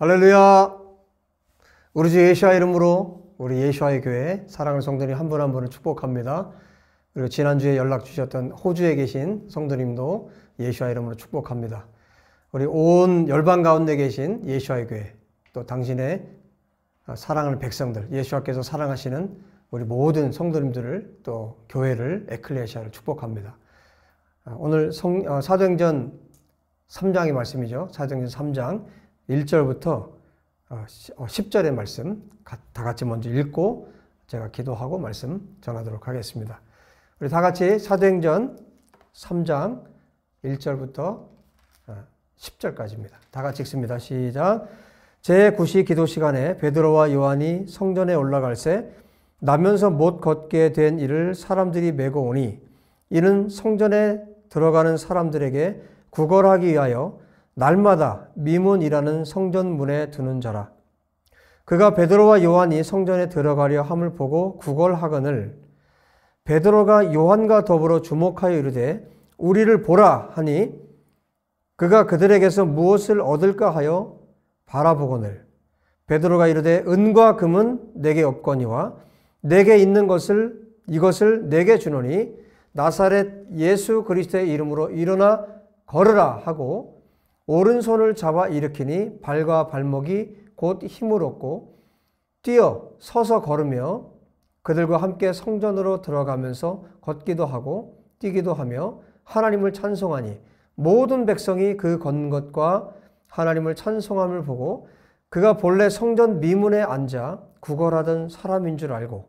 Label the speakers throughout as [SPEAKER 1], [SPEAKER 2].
[SPEAKER 1] 할렐루야. 우리 주 예수와 이름으로 우리 예수와의 교회 사랑하는 성도님 한 분 한 분을 축복합니다. 그리고 지난주에 연락 주셨던 호주에 계신 성도님도 예수와 이름으로 축복합니다. 우리 온 열방 가운데 계신 예수와의 교회, 또 당신의 사랑하는 백성들, 예수와께서 사랑하시는 우리 모든 성도님들을, 또 교회를, 에클레시아를 축복합니다. 오늘 사도행전 3장의 말씀이죠. 사도행전 3장 1절부터 10절의 말씀 다 같이 먼저 읽고 제가 기도하고 말씀 전하도록 하겠습니다. 우리 다 같이 사도행전 3장 1절부터 10절까지입니다. 다 같이 읽습니다. 시작. 제9시 기도 시간에 베드로와 요한이 성전에 올라갈새 나면서 못 걷게 된 이를 사람들이 메고 오니 이는 성전에 들어가는 사람들에게 구걸하기 위하여 날마다 미문이라는 성전문에 두는 자라. 그가 베드로와 요한이 성전에 들어가려 함을 보고 구걸하거늘 베드로가 요한과 더불어 주목하여 이르되 우리를 보라 하니 그가 그들에게서 무엇을 얻을까 하여 바라보거늘 베드로가 이르되 은과 금은 내게 없거니와 내게 있는 이것을 내게 주노니 나사렛 예수 그리스도의 이름으로 일어나 걸으라 하고 오른손을 잡아 일으키니 발과 발목이 곧 힘을 얻고 뛰어 서서 걸으며 그들과 함께 성전으로 들어가면서 걷기도 하고 뛰기도 하며 하나님을 찬송하니 모든 백성이 그 건 것과 하나님을 찬송함을 보고 그가 본래 성전 미문에 앉아 구걸하던 사람인 줄 알고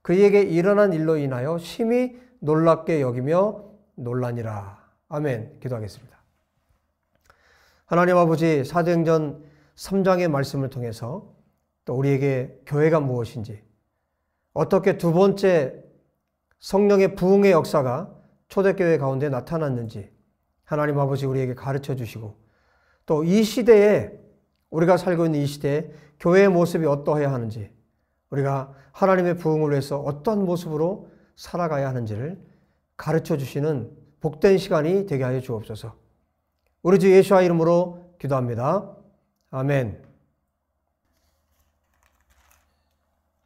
[SPEAKER 1] 그에게 일어난 일로 인하여 심히 놀랍게 여기며 놀라니라. 아멘. 기도하겠습니다. 하나님 아버지, 사도행전 3장의 말씀을 통해서 또 우리에게 교회가 무엇인지, 어떻게 두 번째 성령의 부흥의 역사가 초대교회 가운데 나타났는지 하나님 아버지 우리에게 가르쳐 주시고, 또 이 시대에 우리가 살고 있는 이 시대에 교회의 모습이 어떠해야 하는지, 우리가 하나님의 부흥을 위해서 어떠한 모습으로 살아가야 하는지를 가르쳐 주시는 복된 시간이 되게 하여 주옵소서. 우리 주 예수와 이름으로 기도합니다. 아멘.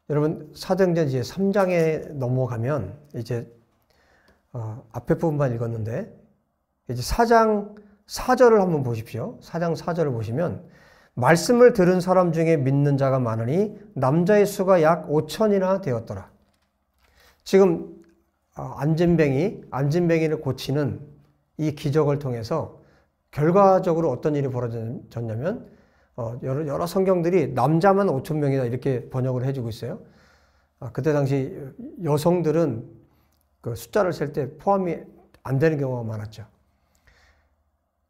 [SPEAKER 1] 여러분, 사도행전 이제 3장에 넘어가면 이제 앞에 부분만 읽었는데 이제 4장 4절을 한번 보십시오. 4장 4절을 보시면 말씀을 들은 사람 중에 믿는 자가 많으니 남자의 수가 약 5천이나 되었더라. 지금 안진뱅이를 고치는 이 기적을 통해서 결과적으로 어떤 일이 벌어졌냐면 여러 성경들이 남자만 5천 명이다 이렇게 번역을 해주고 있어요. 그때 당시 여성들은 그 숫자를 셀 때 포함이 안 되는 경우가 많았죠.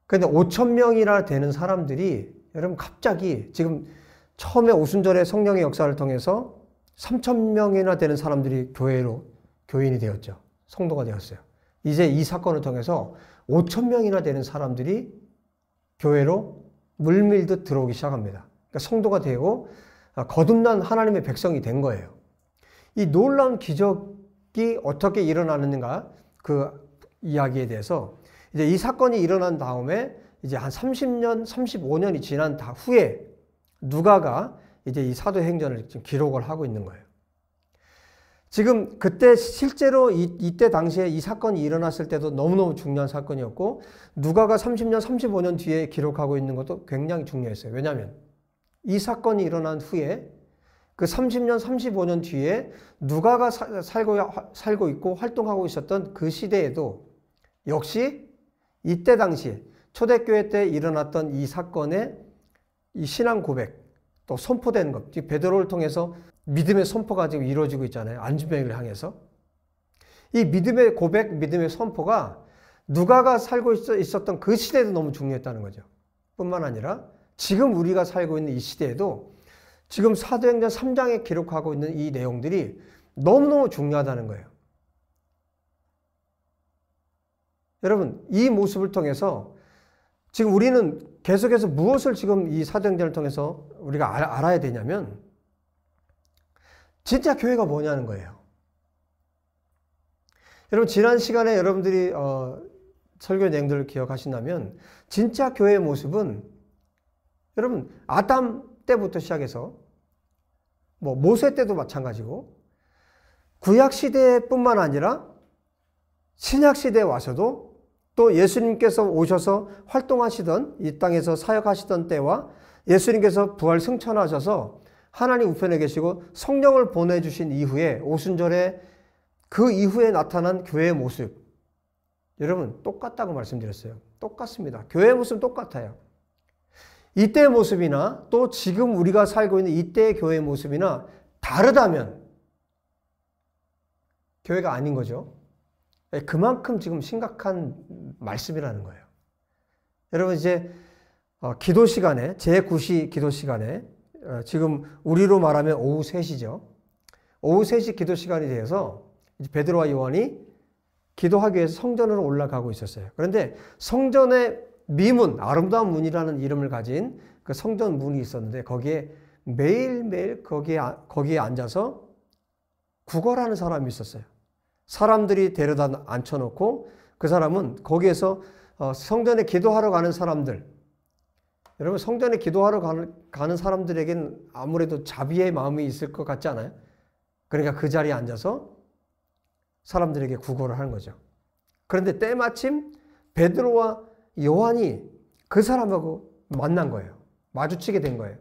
[SPEAKER 1] 그런데 5천 명이나 되는 사람들이 여러분 갑자기 지금 처음에 오순절의 성령의 역사를 통해서 3천 명이나 되는 사람들이 교인이 되었죠. 성도가 되었어요. 이제 이 사건을 통해서 5천 명이나 되는 사람들이 교회로 물밀듯 들어오기 시작합니다. 그러니까 성도가 되고 거듭난 하나님의 백성이 된 거예요. 이 놀라운 기적이 어떻게 일어나는가 그 이야기에 대해서 이제 이 사건이 일어난 다음에 이제 한 30년, 35년이 지난 후에 누가가 이제 이 사도행전을 지금 기록을 하고 있는 거예요. 지금 그때 실제로 이때 당시에 이 사건이 일어났을 때도 너무너무 중요한 사건이었고 누가가 30년, 35년 뒤에 기록하고 있는 것도 굉장히 중요했어요. 왜냐하면 이 사건이 일어난 후에 그 30년, 35년 뒤에 누가가 살고 있고 활동하고 있었던 그 시대에도 역시 이때 당시에 초대교회 때 일어났던 이 사건의 이 신앙 고백 또 선포된 것, 베드로를 통해서 믿음의 선포가 지금 이루어지고 있잖아요. 안진뱅이를 향해서. 이 믿음의 고백, 믿음의 선포가 누가가 살고 있었던 그 시대에도 너무 중요했다는 거죠. 뿐만 아니라 지금 우리가 살고 있는 이 시대에도 지금 사도행전 3장에 기록하고 있는 이 내용들이 너무너무 중요하다는 거예요. 여러분, 이 모습을 통해서 지금 우리는 계속해서 무엇을 지금 이 사도행전을 통해서 우리가 알아야 되냐면 진짜 교회가 뭐냐는 거예요. 여러분, 지난 시간에 여러분들이 설교 내용들을 기억하신다면 진짜 교회의 모습은 여러분, 아담 때부터 시작해서 모세 때도 마찬가지고 구약 시대뿐만 아니라 신약 시대에 와서도 또 예수님께서 오셔서 활동하시던 이 땅에서 사역하시던 때와 예수님께서 부활 승천하셔서 하나님 우편에 계시고 성령을 보내주신 이후에 오순절에 그 이후에 나타난 교회의 모습, 여러분 똑같다고 말씀드렸어요. 똑같습니다. 교회의 모습은 똑같아요. 이때의 모습이나 또 지금 우리가 살고 있는 이때의 교회의 모습이나 다르다면 교회가 아닌 거죠. 그만큼 지금 심각한 말씀이라는 거예요. 여러분 이제 기도 시간에 제9시 기도 시간에 지금 우리로 말하면 오후 3시죠. 오후 3시 기도 시간이 되어서 이제 베드로와 요한이 기도하기 위해서 성전으로 올라가고 있었어요. 그런데 성전의 미문, 아름다운 문이라는 이름을 가진 그 성전 문이 있었는데 거기에 매일매일 거기에 앉아서 구걸하는 사람이 있었어요. 사람들이 데려다 앉혀놓고 그 사람은 거기에서 성전에 기도하러 가는 사람들, 여러분 성전에 기도하러 가는 사람들에게는 아무래도 자비의 마음이 있을 것 같지 않아요? 그러니까 그 자리에 앉아서 사람들에게 구걸을 하는 거죠. 그런데 때마침 베드로와 요한이 그 사람하고 만난 거예요. 마주치게 된 거예요.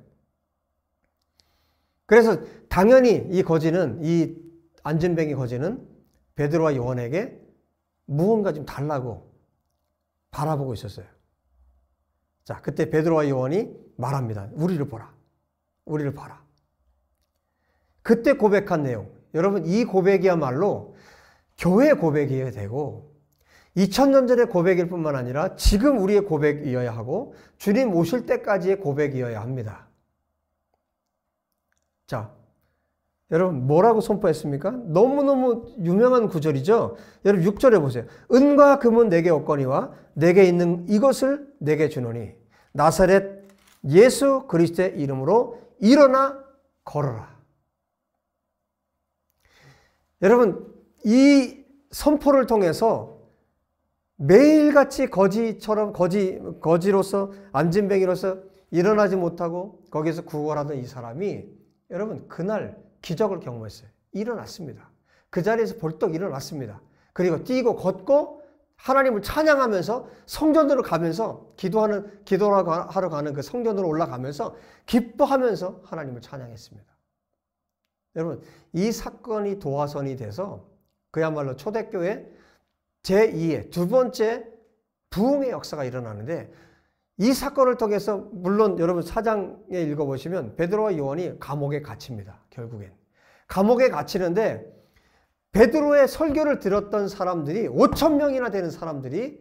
[SPEAKER 1] 그래서 당연히 이 안진뱅이 거지는 베드로와 요한에게 무언가 좀 달라고 바라보고 있었어요. 자, 그때 베드로와 요한이 말합니다. 우리를 보라. 우리를 봐라. 그때 고백한 내용. 여러분, 이 고백이야말로 교회 고백이어야 되고 2000년 전의 고백일 뿐만 아니라 지금 우리의 고백이어야 하고 주님 오실 때까지의 고백이어야 합니다. 자, 여러분 뭐라고 선포했습니까? 너무너무 유명한 구절이죠. 여러분 6절에 보세요. 은과 금은 내게 없거니와 내게 있는 이것을 내게 주노니 나사렛 예수 그리스도의 이름으로 일어나 걸어라. 여러분 이 선포를 통해서 매일같이 거지로서 안진뱅이로서 일어나지 못하고 거기서 구걸하던 이 사람이 여러분 그날 기적을 경험했어요. 일어났습니다. 그 자리에서 벌떡 일어났습니다. 그리고 뛰고 걷고 하나님을 찬양하면서 성전으로 가면서 기도하러 가는 그 성전으로 올라가면서 기뻐하면서 하나님을 찬양했습니다. 여러분 이 사건이 도화선이 돼서 그야말로 초대교회 제2의 두 번째 부흥의 역사가 일어나는데 이 사건을 통해서 물론 여러분 4장에 읽어보시면 베드로와 요한이 감옥에 갇힙니다. 결국엔. 감옥에 갇히는데 베드로의 설교를 들었던 사람들이 5,000명이나 되는 사람들이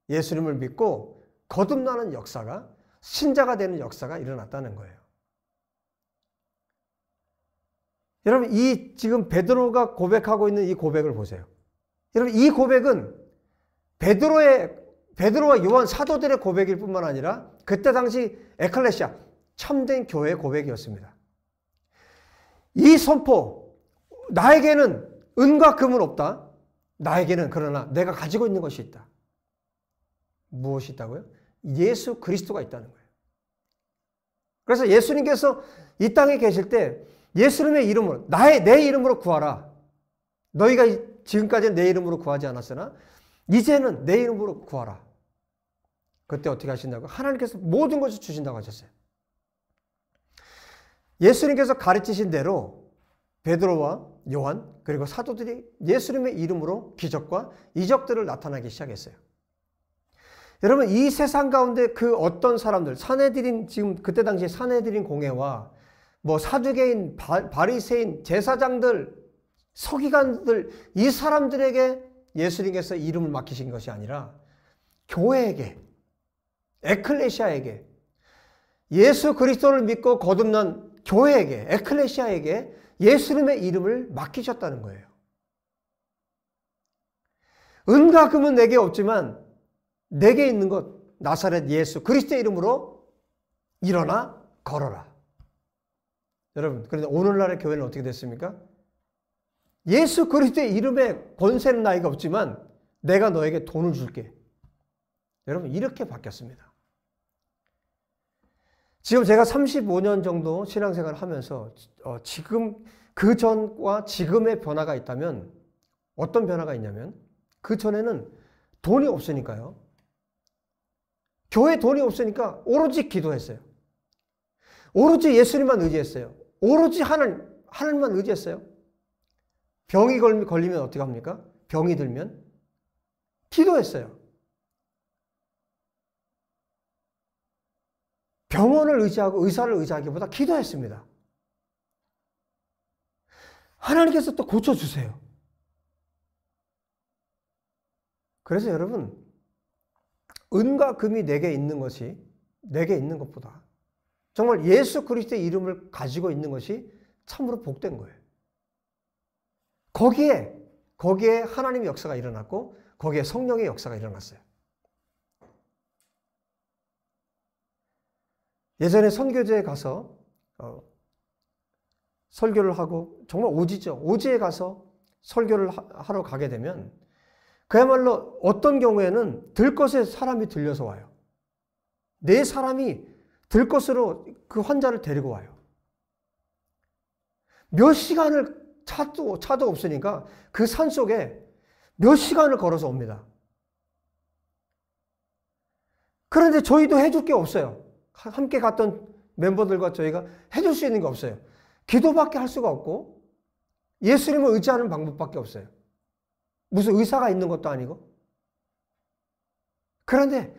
[SPEAKER 1] 예수님을 믿고 거듭나는 역사가 신자가 되는 역사가 일어났다는 거예요. 여러분 이 지금 베드로가 고백하고 있는 이 고백을 보세요. 여러분 이 고백은 베드로와 요한 사도들의 고백일 뿐만 아니라 그때 당시 에클레시아 참된 교회의 고백이었습니다. 이 선포, 나에게는 은과 금은 없다. 나에게는 그러나 내가 가지고 있는 것이 있다. 무엇이 있다고요? 예수 그리스도가 있다는 거예요. 그래서 예수님께서 이 땅에 계실 때 예수님의 이름으로 내 이름으로 구하라. 너희가 지금까지는 내 이름으로 구하지 않았으나 이제는 내 이름으로 구하라. 그때 어떻게 하신다고? 하나님께서 모든 것을 주신다고 하셨어요. 예수님께서 가르치신 대로 베드로와 요한 그리고 사도들이 예수님의 이름으로 기적과 이적들을 나타나기 시작했어요. 여러분 이 세상 가운데 그 어떤 사람들 산헤드린 지금 그때 당시에 산헤드린 공회와 사두개인 바리새인 제사장들 서기관들 이 사람들에게 예수님께서 이름을 맡기신 것이 아니라 교회에게 에클레시아에게 예수 그리스도를 믿고 거듭난 교회에게 에클레시아에게 예수님의 이름을 맡기셨다는 거예요. 은과 금은 내게 없지만 내게 있는 것 나사렛 예수 그리스도의 이름으로 일어나 걸어라. 여러분 그런데 오늘날의 교회는 어떻게 됐습니까? 예수 그리스도의 이름에 권세는 나이가 없지만 내가 너에게 돈을 줄게. 여러분 이렇게 바뀌었습니다. 지금 제가 35년 정도 신앙생활을 하면서 지금 그 전과 지금의 변화가 있다면 어떤 변화가 있냐면 그 전에는 돈이 없으니까요. 교회에 돈이 없으니까 오로지 기도했어요. 오로지 예수님만 의지했어요. 오로지 하나님만 의지했어요. 병이 걸리면 어떻게 합니까? 병이 들면 기도했어요. 병원을 의지하고 의사를 의지하기보다 기도했습니다. 하나님께서 또 고쳐주세요. 그래서 여러분, 은과 금이 내게 있는 것이, 내게 있는 것보다 정말 예수 그리스도의 이름을 가지고 있는 것이 참으로 복된 거예요. 거기에 하나님의 역사가 일어났고, 거기에 성령의 역사가 일어났어요. 예전에 선교제에 가서 설교를 하고, 정말 오지죠. 오지에 가서 설교를 하러 가게 되면 그야말로 어떤 경우에는 들것에 사람이 들려서 와요. 네 사람이 들것으로 그 환자를 데리고 와요. 몇 시간을 차도 없으니까 그 산속에 몇 시간을 걸어서 옵니다. 그런데 저희도 해줄 게 없어요. 함께 갔던 멤버들과 저희가 해줄 수 있는 게 없어요. 기도밖에 할 수가 없고 예수님을 의지하는 방법밖에 없어요. 무슨 의사가 있는 것도 아니고. 그런데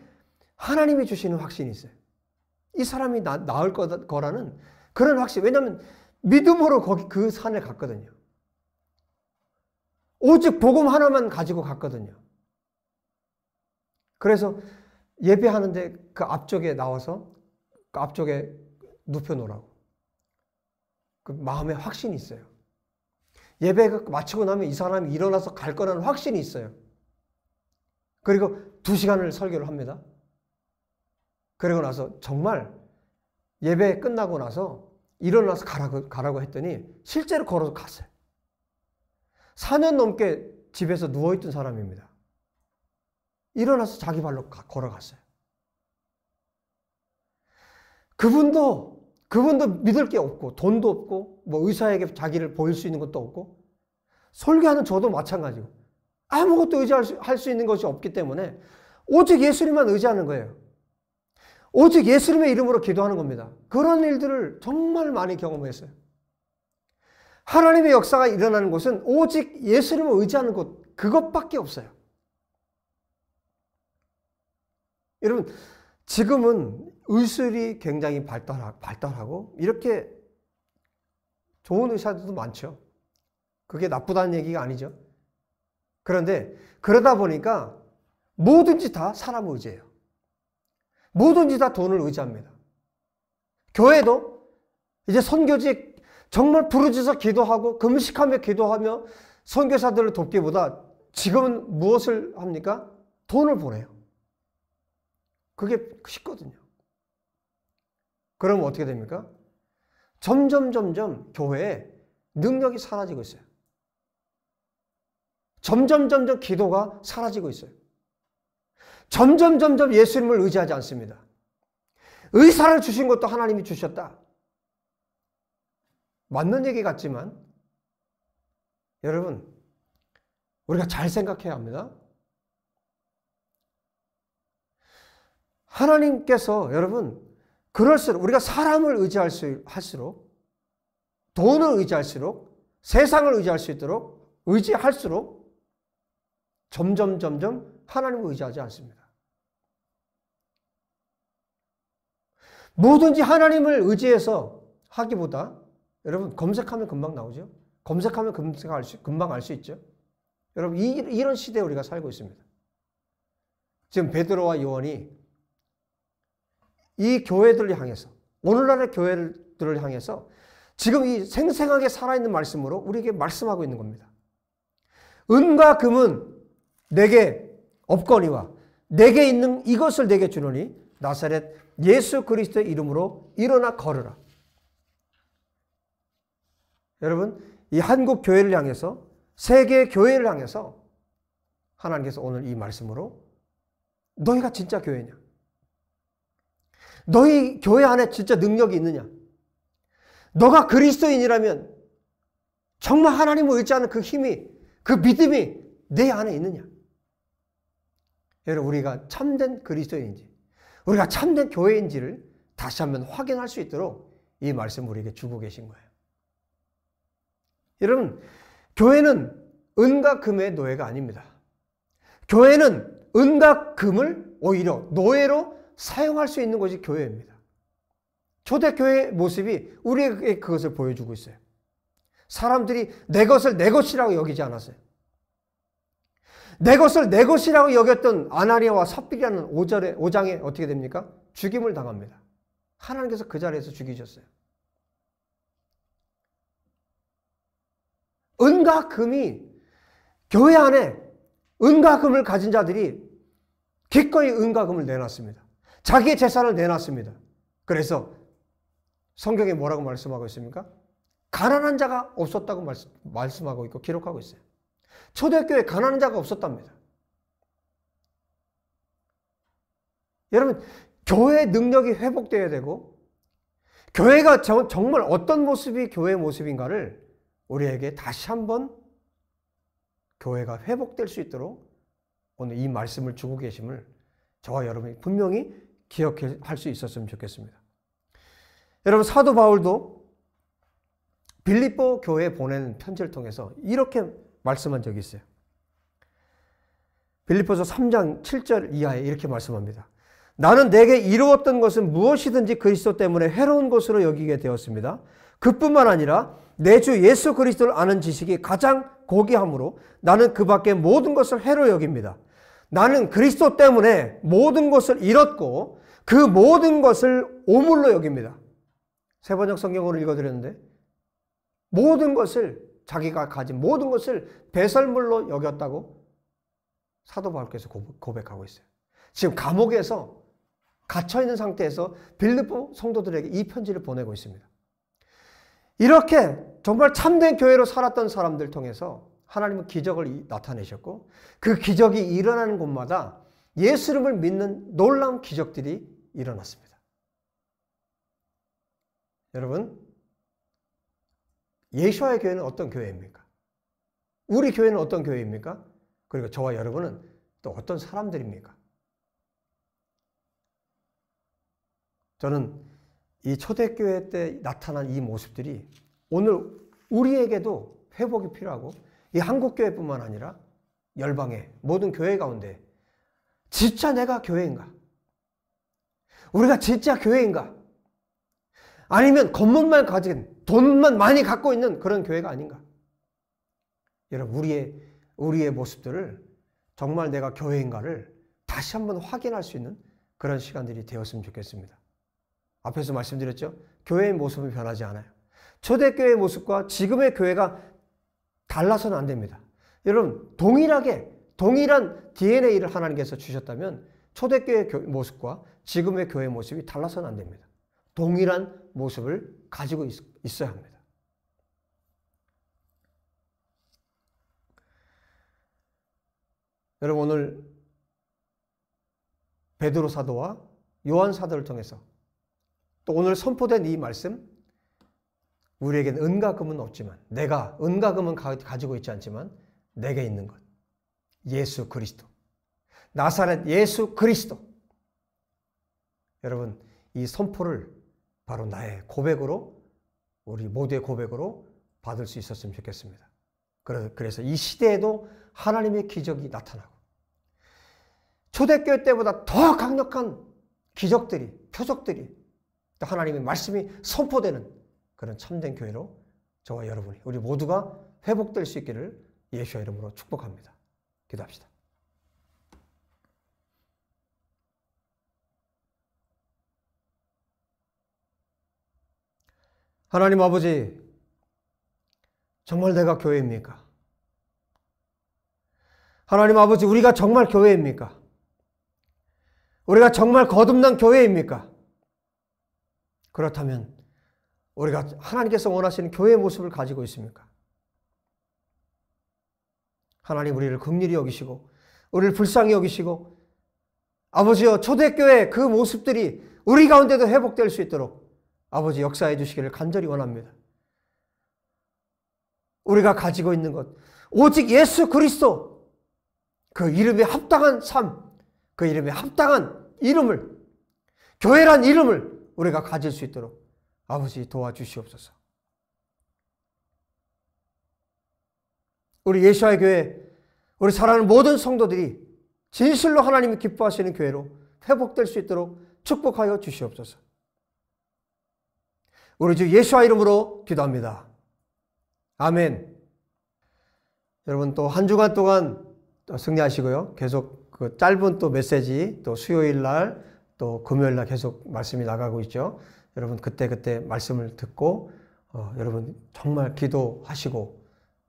[SPEAKER 1] 하나님이 주시는 확신이 있어요. 이 사람이 나을 거라는 그런 확신. 왜냐하면 믿음으로 그 산에 갔거든요. 오직 복음 하나만 가지고 갔거든요. 그래서 예배하는데 그 앞쪽에 나와서 그 앞쪽에 눕혀놓으라고. 그 마음에 확신이 있어요. 예배가 마치고 나면 이 사람이 일어나서 갈 거라는 확신이 있어요. 그리고 2시간을 설교를 합니다. 그리고 나서 정말 예배 끝나고 나서 일어나서 가라고 했더니 실제로 걸어서 갔어요. 4년 넘게 집에서 누워있던 사람입니다. 일어나서 자기 발로 걸어갔어요. 그분도 믿을 게 없고 돈도 없고 뭐 의사에게 자기를 보일 수 있는 것도 없고 설교하는 저도 마찬가지고 아무것도 의지할 수 있는 것이 없기 때문에 오직 예수님만 의지하는 거예요. 오직 예수님의 이름으로 기도하는 겁니다. 그런 일들을 정말 많이 경험했어요. 하나님의 역사가 일어나는 곳은 오직 예수님을 의지하는 곳, 그것밖에 없어요. 여러분, 지금은 의술이 굉장히 발달하고 이렇게 좋은 의사들도 많죠. 그게 나쁘다는 얘기가 아니죠. 그런데 그러다 보니까 뭐든지 다 사람 의지예요. 뭐든지 다 돈을 의지합니다. 교회도 이제 선교지 정말 부르짖어 기도하고 금식하며 기도하며 선교사들을 돕기보다 지금은 무엇을 합니까? 돈을 보내요. 그게 쉽거든요. 그러면 어떻게 됩니까? 점점 교회에 능력이 사라지고 있어요. 점점 기도가 사라지고 있어요. 점점 예수님을 의지하지 않습니다. 의사를 주신 것도 하나님이 주셨다. 맞는 얘기 같지만 여러분, 우리가 잘 생각해야 합니다. 하나님께서 여러분, 그럴수록 우리가 사람을 할수록 돈을 의지할수록 세상을 의지할 수 있도록 의지할수록 점점 하나님을 의지하지 않습니다. 뭐든지 하나님을 의지해서 하기보다 여러분 검색하면 금방 나오죠. 검색하면 금방 알 수 있죠. 여러분 이런 시대에 우리가 살고 있습니다. 지금 베드로와 요한이 이 교회들을 향해서 오늘날의 교회들을 향해서 지금 이 생생하게 살아있는 말씀으로 우리에게 말씀하고 있는 겁니다. 은과 금은 내게 없거니와 내게 있는 이것을 내게 주노니 나사렛 예수 그리스도의 이름으로 일어나 걸으라. 여러분, 이 한국 교회를 향해서 세계 교회를 향해서 하나님께서 오늘 이 말씀으로 너희가 진짜 교회냐? 너희 교회 안에 진짜 능력이 있느냐? 너가 그리스도인이라면 정말 하나님을 의지하는 그 힘이, 그 믿음이 내 안에 있느냐? 여러분, 우리가 참된 그리스도인인지, 우리가 참된 교회인지를 다시 한번 확인할 수 있도록 이 말씀을 우리에게 주고 계신 거예요. 여러분, 교회는 은과 금의 노예가 아닙니다. 교회는 은과 금을 오히려 노예로 사용할 수 있는 것이 교회입니다. 초대교회의 모습이 우리에게 그것을 보여주고 있어요. 사람들이 내 것을 내 것이라고 여기지 않았어요. 내 것을 내 것이라고 여겼던 아나니아와 삽비라는 5장에 어떻게 됩니까? 죽임을 당합니다. 하나님께서 그 자리에서 죽이셨어요. 은과 금이 교회 안에 은과 금을 가진 자들이 기꺼이 은과 금을 내놨습니다. 자기의 재산을 내놨습니다. 그래서 성경에 뭐라고 말씀하고 있습니까? 가난한 자가 없었다고 말씀하고 있고 기록하고 있어요. 초대교회에 가난한 자가 없었답니다. 여러분, 교회의 능력이 회복되어야 되고 교회가 정말 어떤 모습이 교회의 모습인가를 우리에게 다시 한번 교회가 회복될 수 있도록 오늘 이 말씀을 주고 계심을 저와 여러분이 분명히 기억할 수 있었으면 좋겠습니다. 여러분, 사도 바울도 빌립보 교회에 보내는 편지를 통해서 이렇게 말씀한 적이 있어요. 빌립보서 3장 7절 이하에 이렇게 말씀합니다. 나는 내게 이루었던 것은 무엇이든지 그리스도 때문에 해로운 것으로 여기게 되었습니다. 그뿐만 아니라 내 주 예수 그리스도를 아는 지식이 가장 고귀함으로 나는 그 밖의 모든 것을 해로 여깁니다. 나는 그리스도 때문에 모든 것을 잃었고 그 모든 것을 오물로 여깁니다. 세번역 성경으로 읽어드렸는데 모든 것을 자기가 가진 모든 것을 배설물로 여겼다고 사도 바울께서 고백하고 있어요. 지금 감옥에서 갇혀있는 상태에서 빌립보 성도들에게 이 편지를 보내고 있습니다. 이렇게 정말 참된 교회로 살았던 사람들 통해서 하나님은 기적을 나타내셨고 그 기적이 일어나는 곳마다 예수님을 믿는 놀라운 기적들이 일어났습니다. 여러분, 예수와의 교회는 어떤 교회입니까? 우리 교회는 어떤 교회입니까? 그리고 저와 여러분은 또 어떤 사람들입니까? 저는 이 초대교회 때 나타난 이 모습들이 오늘 우리에게도 회복이 필요하고 이 한국교회뿐만 아니라 열방의 모든 교회 가운데 진짜 내가 교회인가? 우리가 진짜 교회인가? 아니면 겉멋만 가진 돈만 많이 갖고 있는 그런 교회가 아닌가? 여러분, 우리의 모습들을 정말 내가 교회인가를 다시 한번 확인할 수 있는 그런 시간들이 되었으면 좋겠습니다. 앞에서 말씀드렸죠? 교회의 모습은 변하지 않아요. 초대교회의 모습과 지금의 교회가 달라서는 안 됩니다. 여러분, 동일한 DNA를 하나님께서 주셨다면 초대교회의 모습과 지금의 교회의 모습이 달라서는 안 됩니다. 동일한 모습을 가지고 있어야 합니다. 여러분, 오늘 베드로 사도와 요한 사도를 통해서 또 오늘 선포된 이 말씀, 우리에게는 은과 금은 없지만 내가 은과 금은 가지고 있지 않지만 내게 있는 것, 예수 그리스도, 나사렛 예수 그리스도. 여러분, 이 선포를 바로 나의 고백으로, 우리 모두의 고백으로 받을 수 있었으면 좋겠습니다. 그래서 이 시대에도 하나님의 기적이 나타나고 초대교회 때보다 더 강력한 기적들이, 표적들이, 또 하나님의 말씀이 선포되는 그런 참된 교회로 저와 여러분이, 우리 모두가 회복될 수 있기를 예수의 이름으로 축복합니다. 기도합시다. 하나님 아버지, 정말 내가 교회입니까? 하나님 아버지, 우리가 정말 교회입니까? 우리가 정말 거듭난 교회입니까? 그렇다면 우리가 하나님께서 원하시는 교회의 모습을 가지고 있습니까? 하나님, 우리를 긍휼히 여기시고 우리를 불쌍히 여기시고 아버지여, 초대교회 그 모습들이 우리 가운데도 회복될 수 있도록 아버지 역사해 주시기를 간절히 원합니다. 우리가 가지고 있는 것, 오직 예수 그리스도, 그 이름에 합당한 삶, 그 이름에 합당한 이름을, 교회란 이름을 우리가 가질 수 있도록 아버지 도와주시옵소서. 우리 예수와의 교회, 우리 사랑하는 모든 성도들이 진실로 하나님이 기뻐하시는 교회로 회복될 수 있도록 축복하여 주시옵소서. 우리 주 예수와 이름으로 기도합니다. 아멘. 여러분 또 한 주간 동안 승리하시고요. 계속 그 짧은 또 메시지, 또 수요일 날, 또 금요일 날 계속 말씀이 나가고 있죠. 여러분 그때 말씀을 듣고 여러분 정말 기도하시고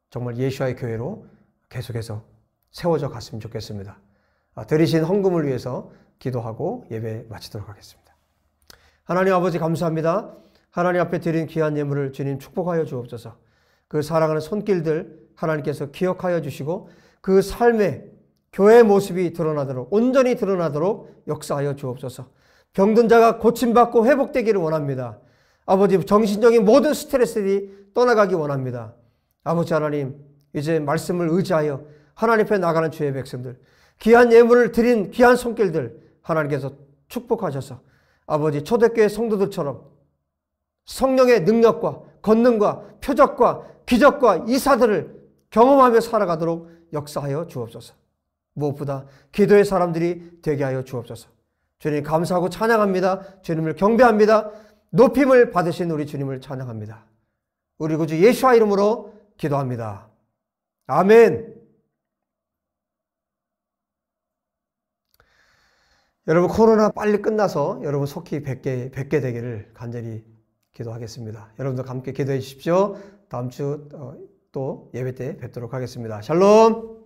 [SPEAKER 1] 정말 예수와의 교회로 계속해서 세워져 갔으면 좋겠습니다. 드리신 헌금을 위해서 기도하고 예배 마치도록 하겠습니다. 하나님 아버지 감사합니다. 하나님 앞에 드린 귀한 예물을 주님 축복하여 주옵소서. 그 사랑하는 손길들 하나님께서 기억하여 주시고 그 삶의 교회의 모습이 드러나도록, 온전히 드러나도록 역사하여 주옵소서. 병든 자가 고침받고 회복되기를 원합니다. 아버지 정신적인 모든 스트레스들이 떠나가기 원합니다. 아버지 하나님 이제 말씀을 의지하여 하나님 앞에 나가는 주의 백성들, 귀한 예물을 드린 귀한 손길들 하나님께서 축복하셔서 아버지 초대교회 성도들처럼 성령의 능력과 권능과 표적과 기적과 이사들을 경험하며 살아가도록 역사하여 주옵소서. 무엇보다 기도의 사람들이 되게 하여 주옵소서. 주님 감사하고 찬양합니다. 주님을 경배합니다. 높임을 받으신 우리 주님을 찬양합니다. 우리 구주 예수와 이름으로 기도합니다. 아멘. 여러분 코로나 빨리 끝나서 여러분 속히 뵙게 되기를 간절히 기도하겠습니다. 여러분도 함께 기도해 주십시오. 다음 주 또 예배 때 뵙도록 하겠습니다. 샬롬.